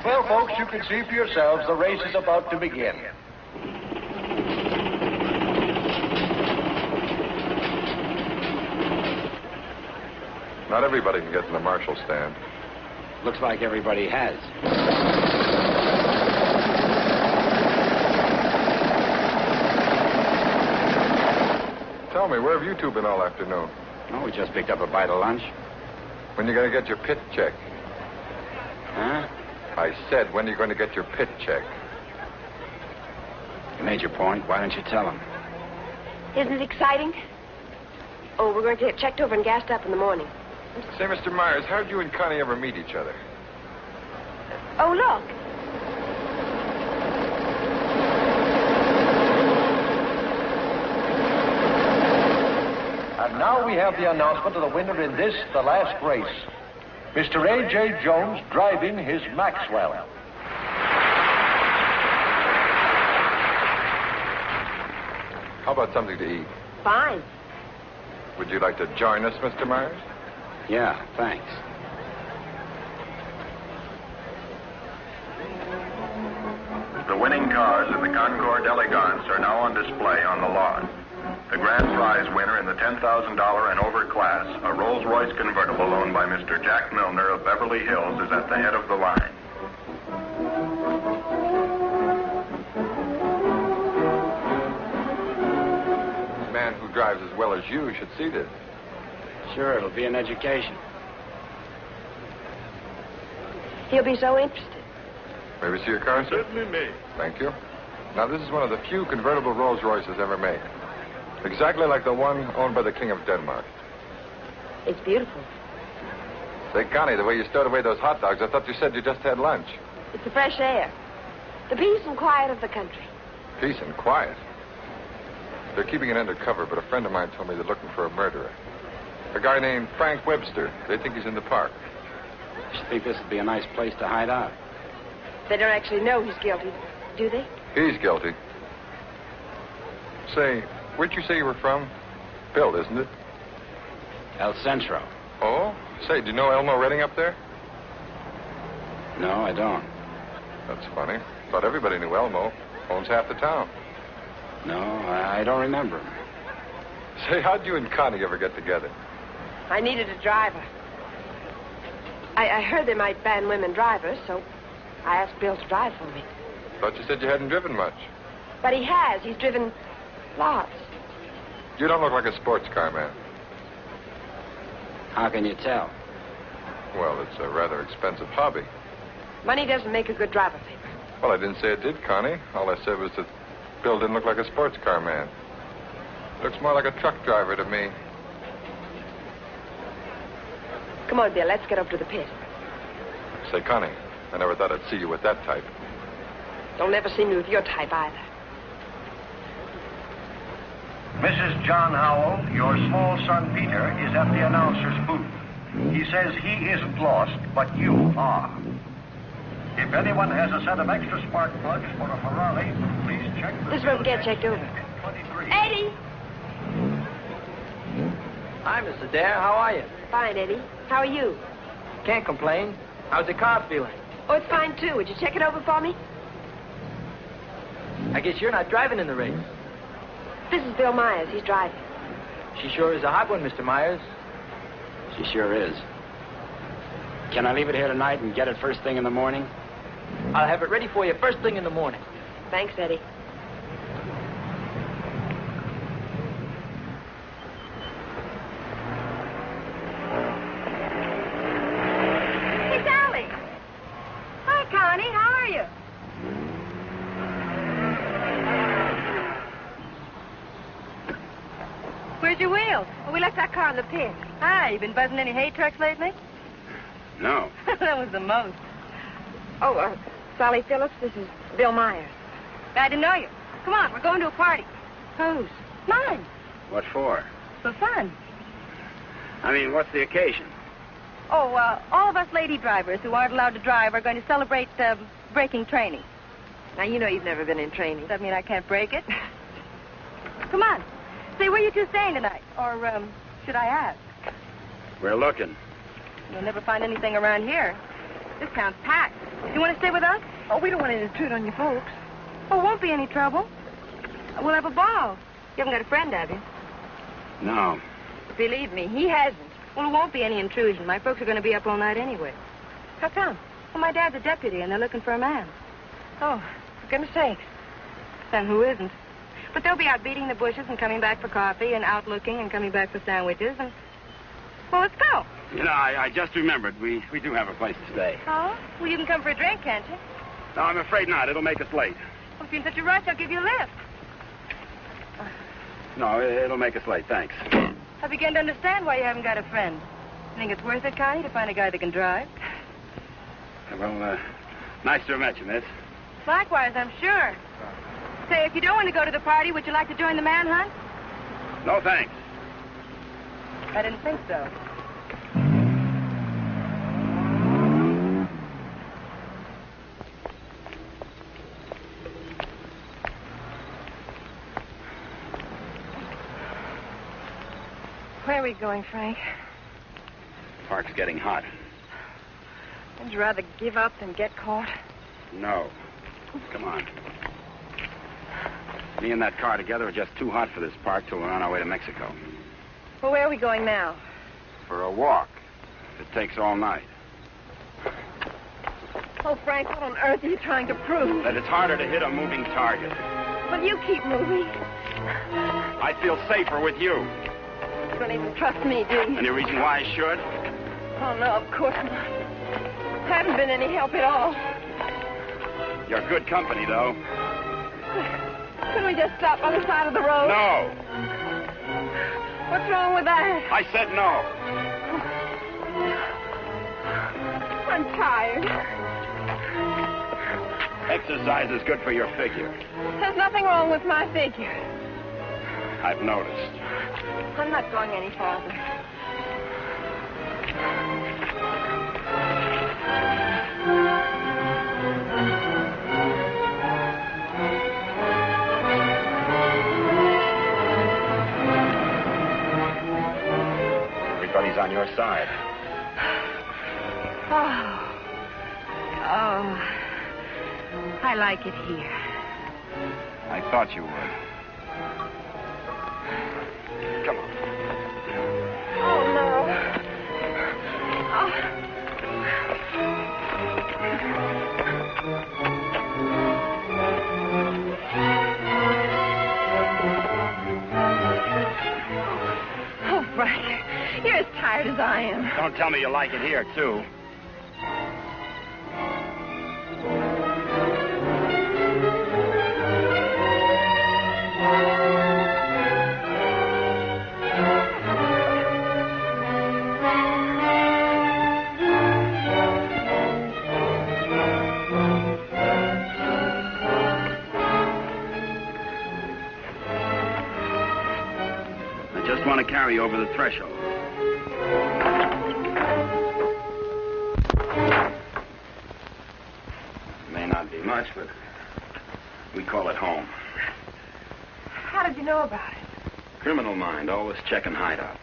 Well, folks, you can see for yourselves the race is about to begin. Not everybody can get in the marshal stand. Looks like everybody has. Tell me, where have you two been all afternoon? Oh, we just picked up a bite of lunch. When you going to get your pit check? Huh? I said, when are you going to get your pit check? You made your point. Why don't you tell him? Isn't it exciting? Oh, we're going to get checked over and gassed up in the morning. Say, Mr. Myers, how did you and Connie ever meet each other? Oh, look. And now we have the announcement of the winner in this, the last race. Mr. A.J. Jones driving his Maxwell. How about something to eat? Fine. Would you like to join us, Mr. Myers? Yeah, thanks. The winning cars in the Concours d'Elegance are now on display on the lawn. The grand prize winner in the $10,000 and over class, a Rolls-Royce convertible owned by Mr. Jack Milner of Beverly Hills, is at the head of the line. A man who drives as well as you should see this. Sure, it'll be an education. He'll be so interested. May we see your car, sir? Certainly may. Thank you. Now, this is one of the few convertible Rolls Royces ever made. Exactly like the one owned by the King of Denmark. It's beautiful. Say, Connie, the way you stowed away those hot dogs, I thought you said you just had lunch. It's the fresh air. The peace and quiet of the country. Peace and quiet. They're keeping it undercover, but a friend of mine told me they're looking for a murderer. A guy named Frank Webster. They think he's in the park. I should think this would be a nice place to hide out. They don't actually know he's guilty, do they? He's guilty. Say, where'd you say you were from? Bill, isn't it? El Centro. Oh? Say, do you know Elmo Redding up there? No, I don't. That's funny. Thought everybody knew Elmo. Owns half the town. No, I don't remember him. Say, how'd you and Connie ever get together? I needed a driver. I heard they might ban women drivers, so I asked Bill to drive for me. Thought you said you hadn't driven much. But he has. He's driven lots. You don't look like a sports car man. How can you tell? Well, it's a rather expensive hobby. Money doesn't make a good driver, Paper. Well, I didn't say it did, Connie. All I said was that Bill didn't look like a sports car man. Looks more like a truck driver to me. Come on, Bill. Let's get up to the pit. Say, Connie, I never thought I'd see you with that type. Don't ever see me with your type either. Mrs. John Howell, your small son Peter is at the announcer's booth. He says he isn't lost, but you are. If anyone has a set of extra spark plugs for a Ferrari, please check the... This room get checked over. 23. Eddie! Hi, Miss Adair. How are you? Fine, Eddie. How are you? Can't complain. How's the car feeling? Oh, it's fine, too. Would you check it over for me? I guess you're not driving in the race. This is Bill Myers. He's driving. She sure is a hot one, Mr. Myers. She sure is. Can I leave it here tonight and get it first thing in the morning? I'll have it ready for you first thing in the morning. Thanks, Eddie. Hey, Sally. Hi, Connie. How are you? Where's your wheels? Oh, we left our car in the pit. Hi, you been buzzing any hay trucks lately? No. That was the most. Oh, Sally Phillips, this is Bill Myers. Glad to know you. Come on, we're going to a party. Whose? Mine. What for? For fun. I mean, what's the occasion? Oh, all of us lady drivers who aren't allowed to drive are going to celebrate braking training. Now, you know you've never been in training. Does that mean I can't break it? Come on. Say, where you two staying tonight? Or, should I ask? We're looking. You'll never find anything around here. This town's packed. You want to stay with us? Oh, we don't want to intrude on you folks. Oh, won't be any trouble. We'll have a ball. You haven't got a friend, have you? No. Believe me, he hasn't. Well, it won't be any intrusion. My folks are going to be up all night anyway. How come? Well, my dad's a deputy, and they're looking for a man. Oh, for goodness sakes. Then who isn't? But they'll be out beating the bushes and coming back for coffee and out looking and coming back for sandwiches and... Well, let's go. You know, I just remembered. We do have a place to stay. Oh? Well, you can come for a drink, can't you? No, I'm afraid not. It'll make us late. Well, if you're in such a rush, I'll give you a lift. No, it'll make us late. Thanks. I begin to understand why you haven't got a friend. You think it's worth it, Connie, to find a guy that can drive? Well, nice to have met you, miss. Likewise, I'm sure. Say, if you don't want to go to the party, would you like to join the manhunt? No, thanks. I didn't think so. Where are we going, Frank? Park's getting hot. Would you rather give up than get caught? No. Come on. Me and that car together are just too hot for this park till we're on our way to Mexico. Well, where are we going now? For a walk. It takes all night. Oh, Frank, what on earth are you trying to prove? That it's harder to hit a moving target. Well, you keep moving. I feel safer with you. You don't even trust me, do you? Any reason why I should? Oh, no, of course not. I haven't been any help at all. You're good company, though. Couldn't we just stop on the side of the road? No. What's wrong with that? I said no. I'm tired. Exercise is good for your figure. There's nothing wrong with my figure. I've noticed. I'm not going any farther. Everybody's on your side. Oh, I like it here. I thought you would. Come on. Oh, no. Oh, Frank, you're as tired as I am. Don't tell me you like it here, too. I just want to carry you over the threshold. May not be much, but we call it home. How did you know about it? Criminal mind, always checking hideouts.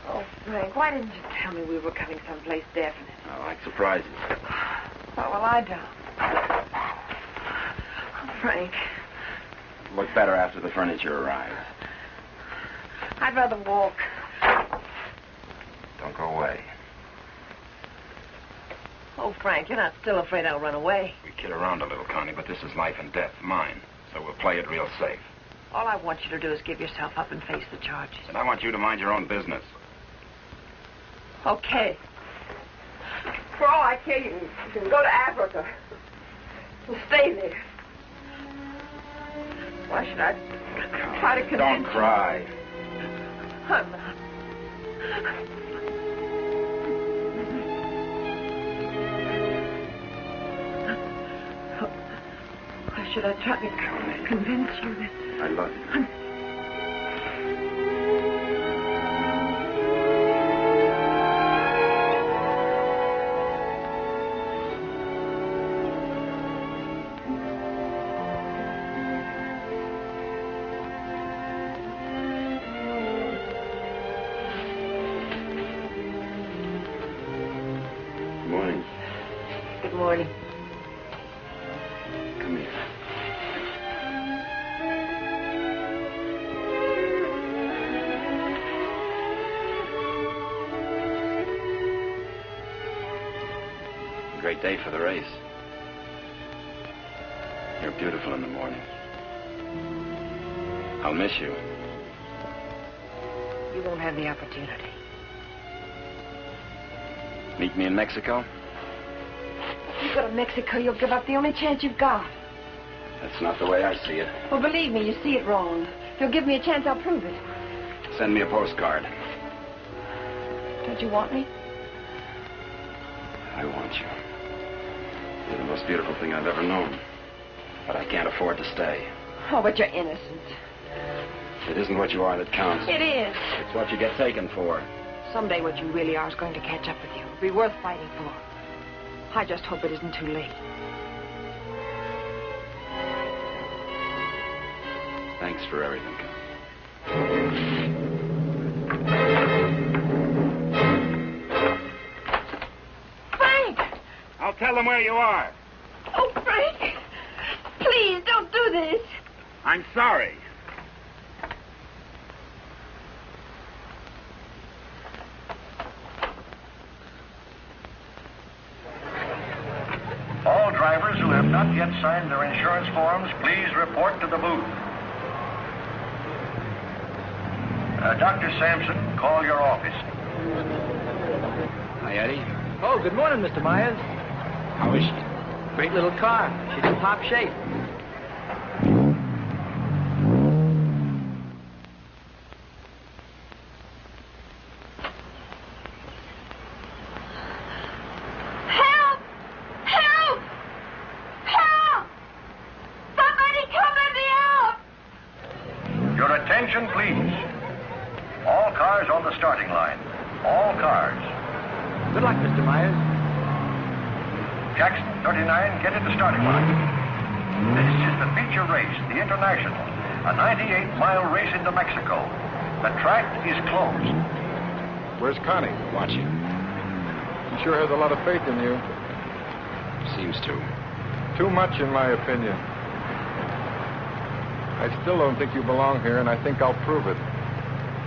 Oh, Frank, why didn't you tell me we were coming someplace definite? I like surprises. Oh, well, I don't. Oh, Frank, Look better after the furniture arrives. I'd rather walk. Don't go away. Oh, Frank, you're not still afraid I'll run away. We kid around a little, Connie, but this is life and death, mine. So we'll play it real safe. All I want you to do is give yourself up and face the charges. And I want you to mind your own business. Okay. For all I care, you can go to Africa. And stay there. Why should I try to convince Don't cry. you? I'm not. Why should I try to convince you that... I love you. great day for the race. You're beautiful in the morning. I'll miss you. You won't have the opportunity. Meet me in Mexico? If you go to Mexico, you'll give up the only chance you've got. That's not the way I see it. Well, believe me, you see it wrong. If you'll give me a chance, I'll prove it. Send me a postcard. Don't you want me? I want you. You're the most beautiful thing I've ever known. But I can't afford to stay. Oh, but you're innocent. It isn't what you are that counts. It is. It's what you get taken for. Someday what you really are is going to catch up with you. It'll be worth fighting for. I just hope it isn't too late. Thanks for everything. Frank! I'll tell them where you are. Oh, Frank! Please, don't do this. I'm sorry. All drivers who have not yet signed their insurance forms, please report to the booth. Dr. Sampson, call your office. Hi, Eddie. Oh, good morning, Mr. Myers. How is she? Great little car. She's in top shape. Help! Help! Help! Somebody come let me out! Your attention, please. All cars on the starting line. All cars. Good luck, Mr. Myers. Jackson, 39, get in the starting line. This is the feature race, the International, a 98-mile race into Mexico. The track is closed. Where's Connie? Watching. She sure has a lot of faith in you. Seems to. Too much, in my opinion. I still don't think you belong here, and I think I'll prove it.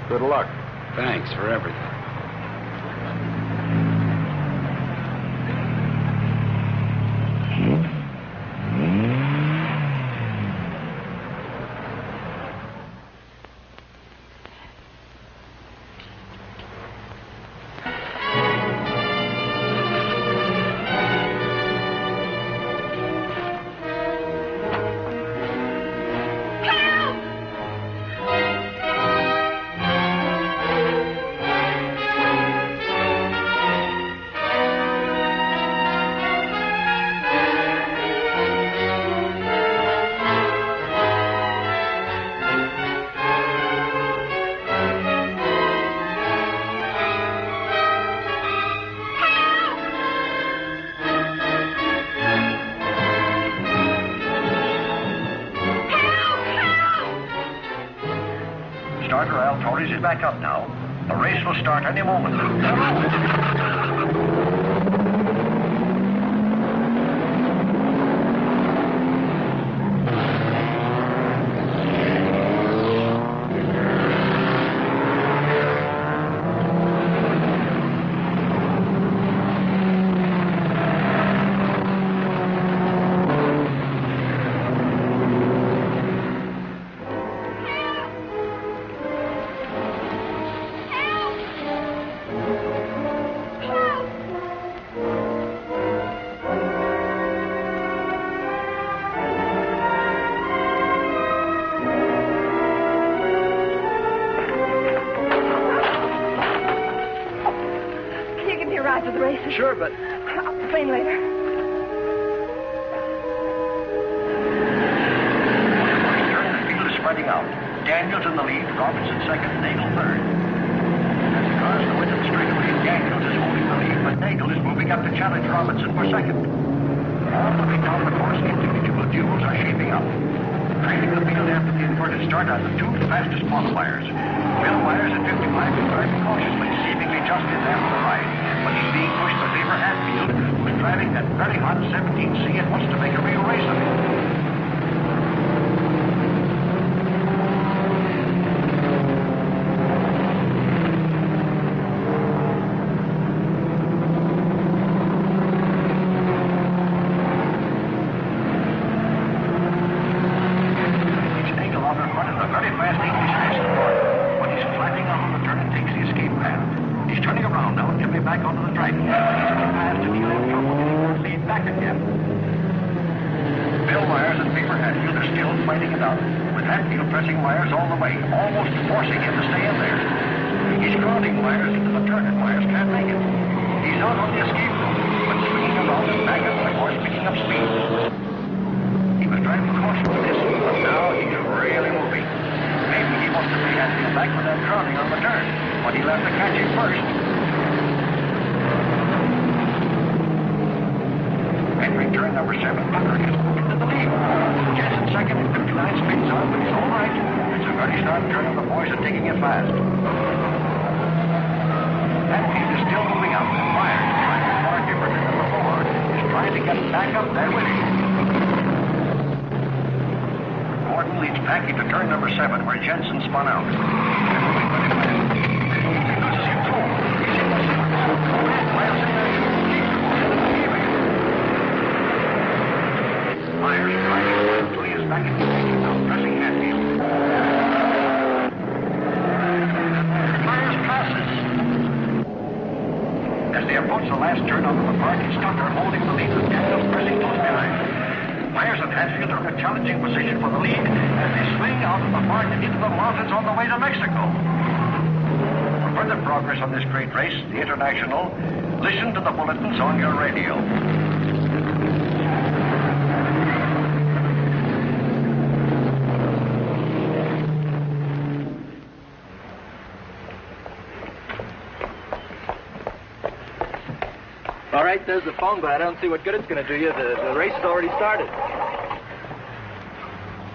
Good luck. Thanks for everything. Starter Al Torres is back up now. The race will start any moment. Can you give me a ride to the races? Sure, but... I'll complain later. The field is spreading out. Daniels in the lead, Robinson second, Nagel third. As he cars the width of the straightaway, Daniels is holding the lead, but Nagel is moving up to challenge Robinson for second. All looking down the course, individual duels are shaping up. Trailing the field after the inverted start are the two fastest qualifiers. Bill Myers at 55 is driving cautiously, seemingly just in after the ride, but he's being pushed by Beaver Hatfield, who's driving that very hot 17C and wants to make a real race of it. fast English fast north. When he's flattening out on the turn and takes the escape path. He's turning around now and getting back onto the track. He's too fast and he'll have trouble getting that lead back again. Bill Myers and Beaver Hatfield are still fighting it out, with Hatfield pressing Myers all the way, almost forcing him to stay in there. He's crowding Myers into the turn, and Myers can't make it. He's out on the escape route, but swinging around and back up the horse, picking up speed. He was driving caution with this, but now he's really moving. Maybe he wants to pay Hatfield back for that crowding on the turn, but he'll have to catch him first. Entering turn number 7, Tucker has moved into the lead. Jensen second at 59 spins out, but he's all right. It's a very sharp turn, and the boys are taking it fast. Hatfield is still moving up, and Myers, trying to far different than before, is trying to get back up there with him. Gordon leads Packy to turn number 7, where Jensen spun out. They're moving very fast. He loses him too. He's in the center. Myers in there. Myers driving until he is back in the lead, now pressing Hatfield. Myers passes. As they approach the last turn out of the park, it's Tucker holding the lead with Daniels pressing close behind. Myers and Hatfield are in a challenging position for the lead as they swing out of the park and into the mountains on the way to Mexico. For further progress on this great race, the International, listen to the bulletins on your radio. All right, there's the phone, but I don't see what good it's going to do you. The race has already started.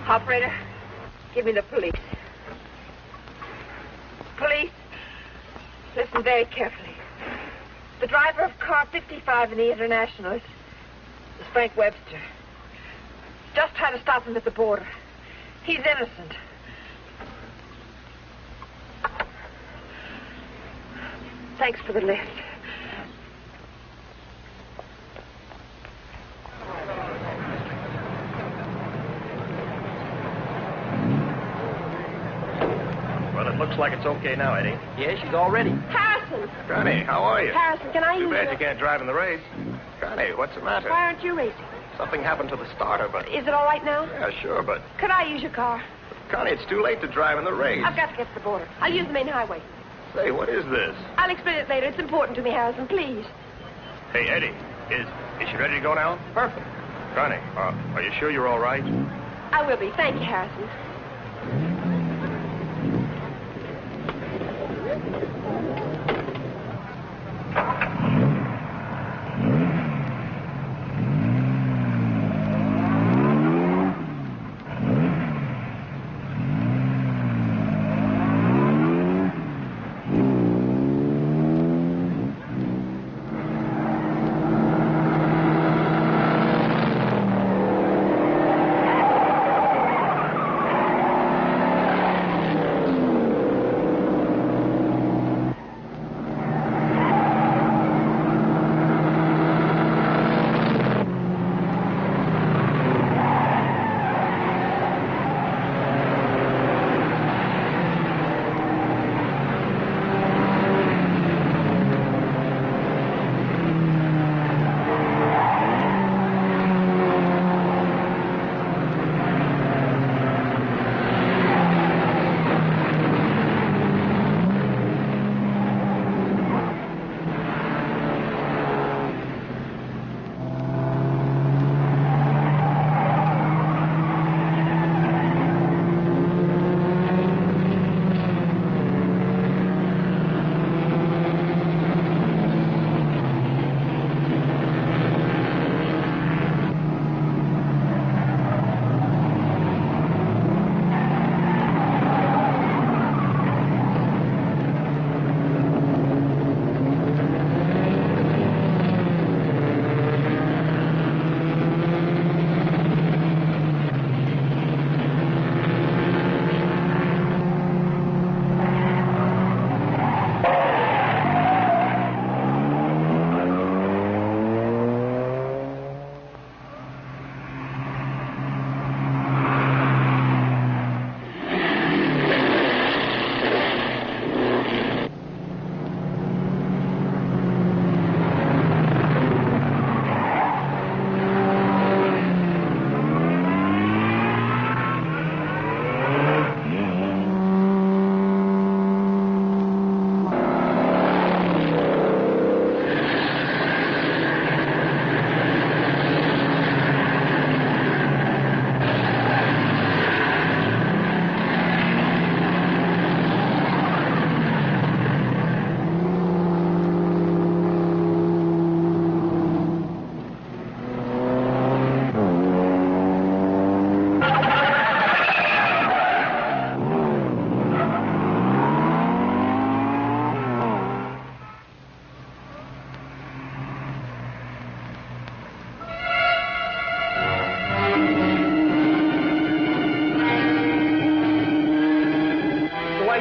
Operator, give me the police. Police, listen very carefully. The driver of car 55 in the International is Frank Webster. Just try to stop him at the border. He's innocent. Thanks for the lift. Well, it looks like it's okay now, Eddie. Yeah, she's all ready. Harrison! Connie, how are you? Harrison, can I use Too bad your... you can't drive in the race. Connie, what's the matter? Why aren't you racing? Something happened to the starter, but... Is it all right now? Yeah, sure, but... Could I use your car? Connie, it's too late to drive in the race. I've got to get to the border. I'll use the main highway. Say, what is this? I'll explain it later. It's important to me, Harrison. Please. Hey, Eddie, is she ready to go now? Perfect. Connie, are you sure you're all right? I will be. Thank you, Harrison.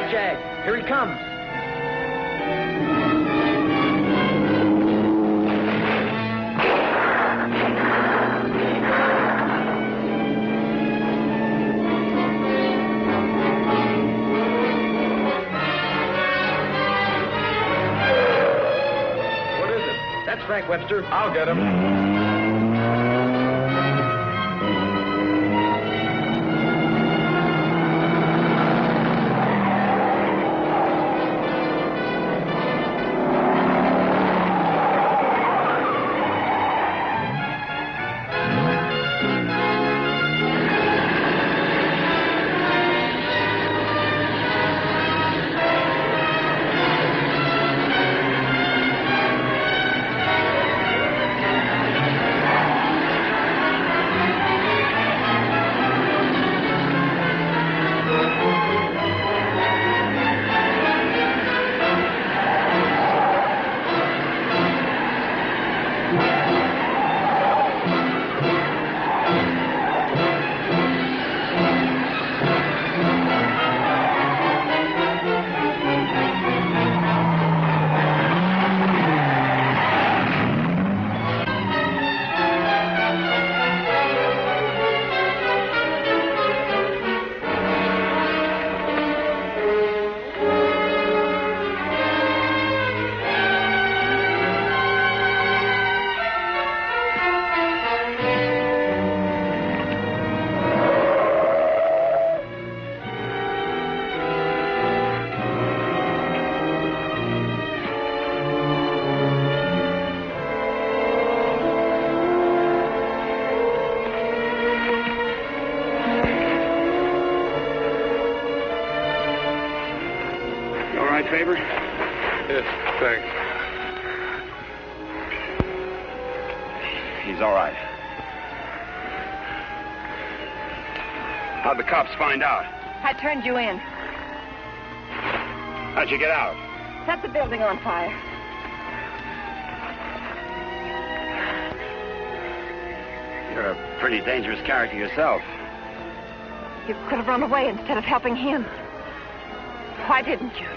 right, Jag. Here he comes. What is it? That's Frank Webster. I'll get him. Favor? Yes, thanks. He's all right. How'd the cops find out? I turned you in. How'd you get out? Set the building on fire. You're a pretty dangerous character yourself. You could have run away instead of helping him. Why didn't you?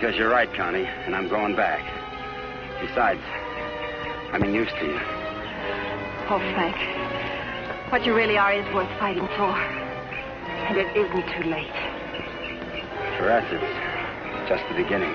Because you're right, Connie, and I'm going back. Besides, I'm in use to you. Oh, Frank, what you really are is worth fighting for. And it isn't too late. For us, it's just the beginning.